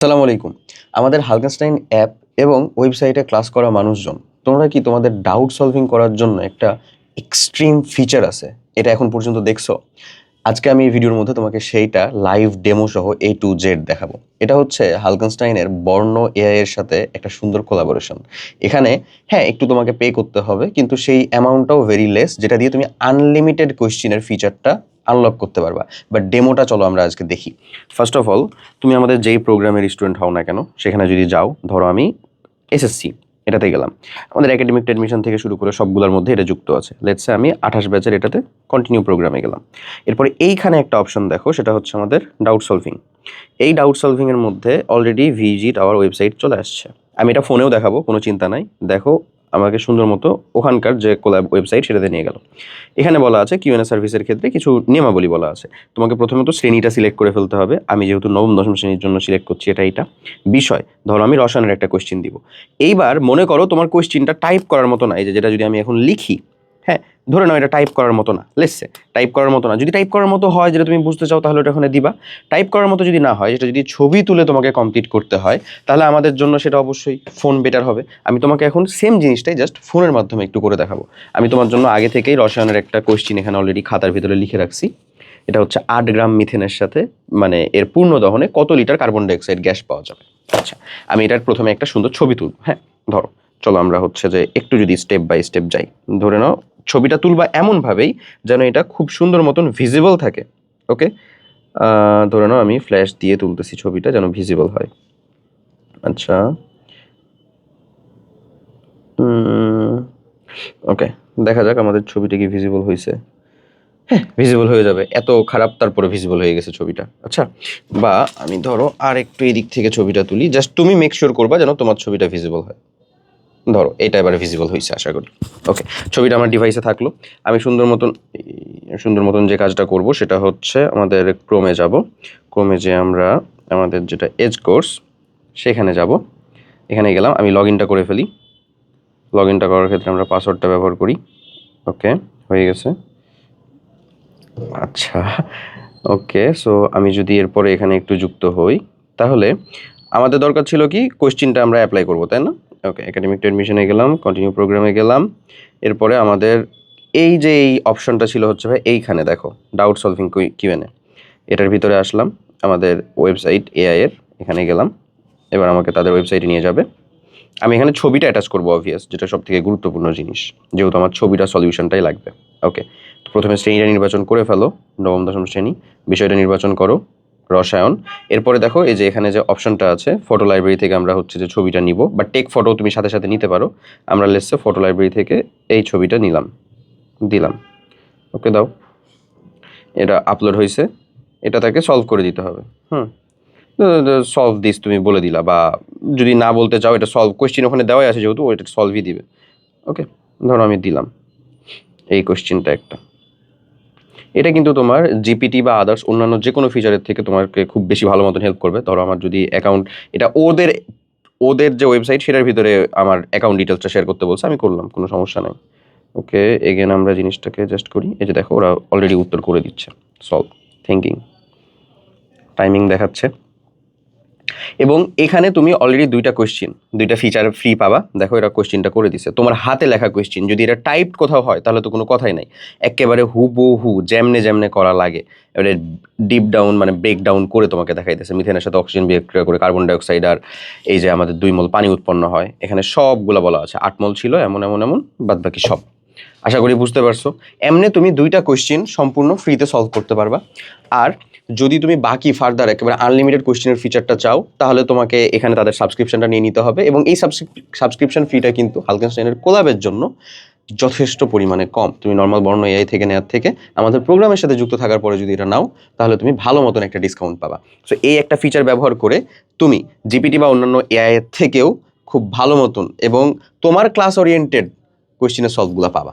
আসসালামু আলাইকুম। আমাদের হালকেনস্টাইন অ্যাপ এবং ওয়েবসাইটে ক্লাস করা মানুষজন, তোমরা কি তোমাদের ডাউট সলভিং করার জন্য একটা এক্সট্রিম ফিচার আছে, এটা এখন পর্যন্ত দেখছো? আজকে আমি এই ভিডিওর মধ্যে তোমাকে সেইটা লাইভ ডেমো সহ A to Z দেখাবো। এটা হচ্ছে হালকেনস্টাইনের বর্ণ এআই এর সাথে একটা সুন্দর কোলাবোরেশন। এখানে হ্যাঁ, একটু তোমাকে পে করতে হবে, কিন্তু সেই অ্যামাউন্টটাও ভেরি লেস, যেটা দিয়ে তুমি আনলিমিটেড কোয়েশ্চেনের ফিচারটা আনলক করতে পারবা। বাট ডেমোটা চলো আমরা আজকে দেখি। ফার্স্ট অফ অল, তুমি আমাদের যেই প্রোগ্রামের স্টুডেন্ট হও না কেন, সেখানে যদি যাও, ধরো আমি এসএসসি এটাতে গেলাম, আমাদের একাডেমিক অ্যাডমিশন থেকে শুরু করে সবগুলোর মধ্যে এটা যুক্ত আছে। লেটসে আমি 28 ব্যাচের এটাতে কন্টিনিউ প্রোগ্রামে গেলাম। এরপরে এইখানে একটা অপশন দেখো, সেটা হচ্ছে আমাদের ডাউট সলভিং। এই ডাউট সলভিংয়ের মধ্যে অলরেডি ভিজিট আওয়ার ওয়েবসাইট চলে আসছে। আমি এটা ফোনেও দেখাবো, কোনো চিন্তা নাই। দেখো আমাকে সুন্দর মতো ওখানকার যে কোলাব ওয়েবসাইট সেটাতে নিয়ে গেল। এখানে বলা আছে কিউএনএ সার্ভিসের ক্ষেত্রে কিছু নিয়মাবলী বলা আছে। তোমাকে প্রথমত শ্রেণীটা সিলেক্ট করে ফেলতে হবে। আমি যেহেতু নবম দশম শ্রেণীর জন্য সিলেক্ট করছি, এটা বিষয়, ধরো আমি রসায়নের একটা কোয়েশ্চেন দিব। এইবার মনে করো তোমার কোয়েশ্চেনটা টাইপ করার মতো না, এই যেটা যদি আমি এখন লিখি, হ্যাঁ ধরে নাও এটা টাইপ করার মতো না, লেটসে টাইপ করার মতো না। যদি টাইপ করার মতো হয়, যেটা তুমি বুঝতে চাও, তাহলে ওটা ওখানে দিবা। টাইপ করার মতো যদি না হয়, যেটা যদি ছবি তুলে তোমাকে কমপ্লিট করতে হয়, তাহলে আমাদের জন্য সেটা অবশ্যই ফোন বেটার হবে। আমি তোমাকে এখন সেম জিনিসটাই জাস্ট ফোনের মাধ্যমে একটু করে দেখাবো। আমি তোমার জন্য আগে থেকেই রসায়নের একটা কোয়েশ্চেন এখানে অলরেডি খাতার ভিতরে লিখে রাখছি। এটা হচ্ছে 8 গ্রাম মিথেনের সাথে, মানে এর পূর্ণ দহনে কত লিটার কার্বন ডাইঅক্সাইড গ্যাস পাওয়া যাবে। আচ্ছা, আমি এটার প্রথমে একটা সুন্দর ছবি তুলব। হ্যাঁ ধরো, চলো আমরা হচ্ছে যে একটু যদি স্টেপ বাই স্টেপ যাই। ধরে নাও ছবিটা তুলবা এমনভাবেই যেন এটা খুব সুন্দর মতন ভিজিবল থাকে। ওকে, ধরে নাও আমি ফ্ল্যাশ দিয়ে তুলতেছি ছবিটা যেন ভিজিবল হয়। আচ্ছা, ওকে, দেখা যাক আমাদের ছবিটা কি ভিজিবল হয়েছে। হ্যাঁ, ভিজিবল হয়ে যাবে, এত খারাপ তারপরে ভিজিবল হয়ে গেছে ছবিটা। আচ্ছা, বা আমি ধরো আর একটু এদিক থেকে ছবিটা তুলি, জাস্ট তুমি মেক শিওর করবা যেন তোমার ছবিটা ভিজিবল হয়। ধরো এটা এবারে ভিজিবল হয়েছে আশা করি। ওকে, ছবিটা আমার ডিভাইসে থাকলো। আমি সুন্দর মতন যে কাজটা করব সেটা হচ্ছে আমাদের ক্রোমে যাব। ক্রোমে যে আমরা আমাদের যেটা এজ কোর্স সেখানে যাব। এখানে গেলাম, আমি লগ ইনটা করে ফেলি। লগ ইনটা করার ক্ষেত্রে আমরা পাসওয়ার্ডটা ব্যবহার করি। ওকে, হয়ে গেছে। আচ্ছা, ওকে, সো আমি যদি এরপরে এখানে একটু যুক্ত হই, তাহলে আমাদের দরকার ছিল কি কোয়েশ্চেনটা আমরা অ্যাপ্লাই করবো, তাই না? ওকে, একাডেমিক অ্যাডমিশনে গেলাম, কন্টিনিউ প্রোগ্রামে গেলাম। এরপরে আমাদের এই যে এই অপশনটা ছিল হচ্ছে ভাই এইখানে দেখো, ডাউট সলভিং কিউএনএ, এটার ভিতরে আসলাম। আমাদের ওয়েবসাইট এআই এর এখানে গেলাম। এবার আমাকে তাদের ওয়েবসাইটে নিয়ে যাবে। আমি এখানে ছবিটা অ্যাটাচ করবো, অবভিয়াস, যেটা সব থেকে গুরুত্বপূর্ণ জিনিস, যেহেতু আমার ছবিটা সলিউশনটাই লাগবে। ওকে, তো প্রথমে শ্রেণীটা নির্বাচন করে ফেলো, নবম দশম শ্রেণী। বিষয়টা নির্বাচন করো, রসায়ন। এরপরে দেখো এই যে এখানে যে অপশনটা আছে, ফটো লাইব্রেরি থেকে আমরা হচ্ছে যে ছবিটা নিব, বা টেক ফটো তুমি সাথে সাথে নিতে পারো। আমরা লেটসে ফটো লাইব্রেরি থেকে এই ছবিটা দিলাম। ওকে দাও, এটা আপলোড হয়েছে। এটা তাকে সলভ করে দিতে হবে। সলভ দিস তুমি বলে দিলা, বা যদি না বলতে চাও, এটা সলভ কোয়েশ্চেন ওখানে দেওয়াই আছে যেহেতু, ওইটা সলভই দিবে। ওকে, ধরো আমি দিলাম এই কোয়েশ্চেনটা একটা। এটা কিন্তু তোমার জিপিটি বা আদার্স অন্যান্য যে কোনো ফিচারের থেকে তোমাকে খুব বেশি ভালো মতন হেল্প করবে। ধরো আমার যদি অ্যাকাউন্ট, এটা ওদের যে ওয়েবসাইট সেটার ভিতরে আমার অ্যাকাউন্ট ডিটেলসটা শেয়ার করতে বলছে, আমি করলাম, কোনো সমস্যা নাই। ওকে, এগেন আমরা জিনিসটাকে জাস্ট করি। এই যে দেখো, ওরা অলরেডি উত্তর করে দিচ্ছে। সলভ, থিঙ্কিং, টাইমিং দেখাচ্ছে। এবং এখানে তুমি অলরেডি দুইটা ফিচার ফ্রি পাবা। দেখো, এটা কোয়েশ্চেনটা করে দিছে, তোমার হাতে লেখা কোয়েশ্চেন। যদি এটা টাইপড কোথাও হয় তাহলে তো কোনো কথাই নাই, একেবারে হুবহু যেমনে করা লাগে এবারে ডিপ ডাউন, মানে ব্রেক ডাউন করে তোমাকে দেখাইতেছে। মিথেনের সাথে অক্সিজেন বিক্রিয়া করে কার্বন ডাইঅক্সাইড আর এই যে আমাদের 2 মোল পানি উৎপন্ন হয়, এখানে সবগুলো বলা আছে। 8 মোল ছিল, এমন বাদ বাকি সব। আশা করি বুঝতে পারছো। এমনি তুমি দুইটা কোয়েশ্চেন সম্পূর্ণ ফ্রিতে সলভ করতে পারবা। আর যদি তুমি বাকি ফার্দার একেবারে আনলিমিটেড কোয়েশ্চেনের ফিচারটা চাও, তাহলে তোমাকে এখানে তাদের সাবস্ক্রিপশনটা নিয়ে নিতে হবে। এবং এই সাবস্ক্রিপশন ফিটা কিন্তু হালকেনস্টাইনের কোলাবের জন্য যথেষ্ট পরিমাণে কম। তুমি নর্মাল বর্ণ এআই থেকে নেওয়ার থেকে আমাদের প্রোগ্রামের সাথে যুক্ত থাকার পরে যদি এটা নাও, তাহলে তুমি ভালো মতন একটা ডিসকাউন্ট পাবা। সো এই একটা ফিচার ব্যবহার করে তুমি জিপিটি বা অন্যান্য এআই এর থেকেও খুব ভালো মতন এবং তোমার ক্লাস ওরিয়েন্টেড কোয়েশ্চেনের সলভগুলো পাবা।